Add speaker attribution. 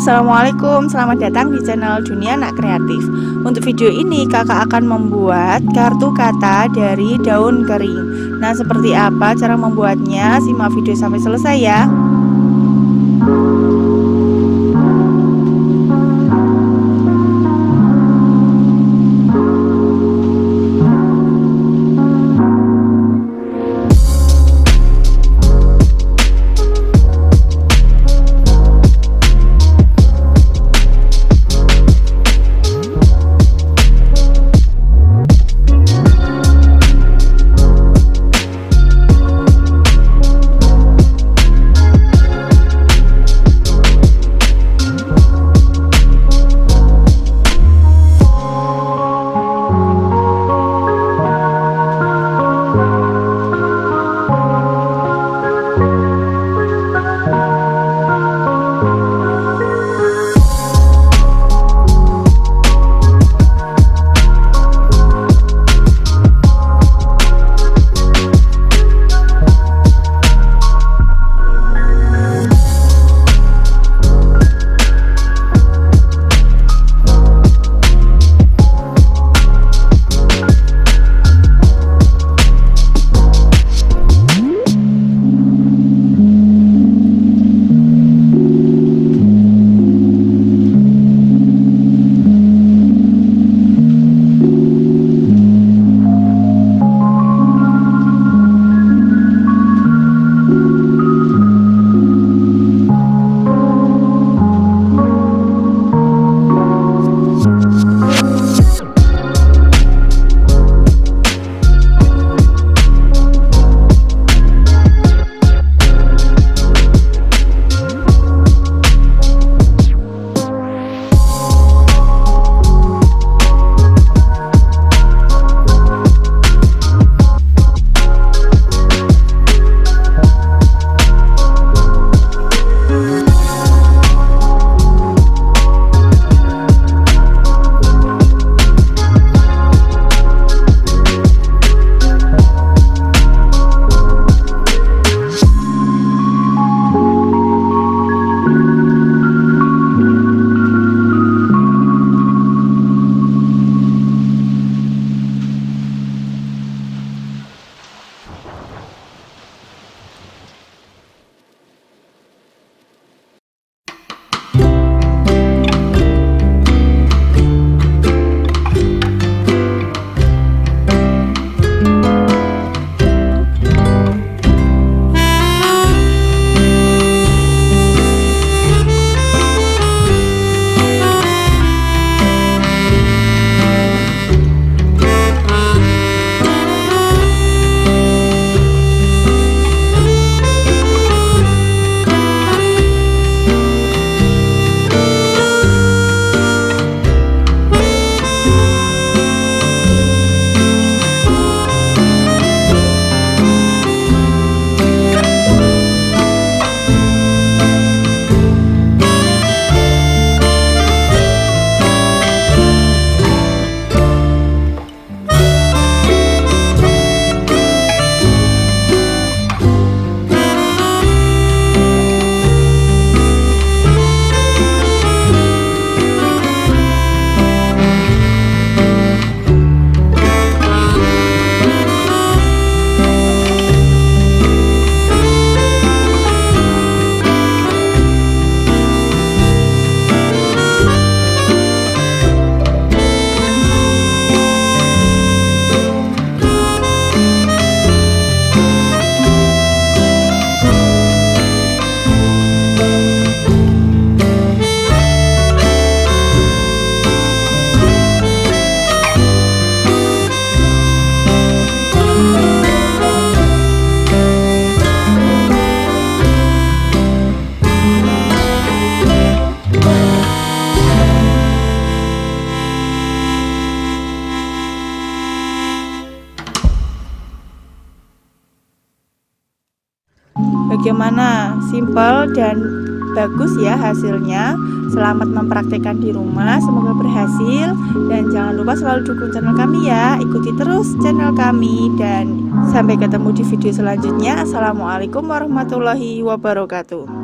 Speaker 1: Assalamualaikum, selamat datang di channel Dunia Anak Kreatif. Untuk video ini kakak akan membuat kartu kata dari daun kering. Nah, seperti apa cara membuatnya? Simak video sampai selesai ya. Bagaimana? Simple dan bagus ya hasilnya. Selamat mempraktekkan di rumah, semoga berhasil. Dan jangan lupa selalu dukung channel kami ya. Ikuti terus channel kami. Dan sampai ketemu di video selanjutnya. Assalamualaikum warahmatullahi wabarakatuh.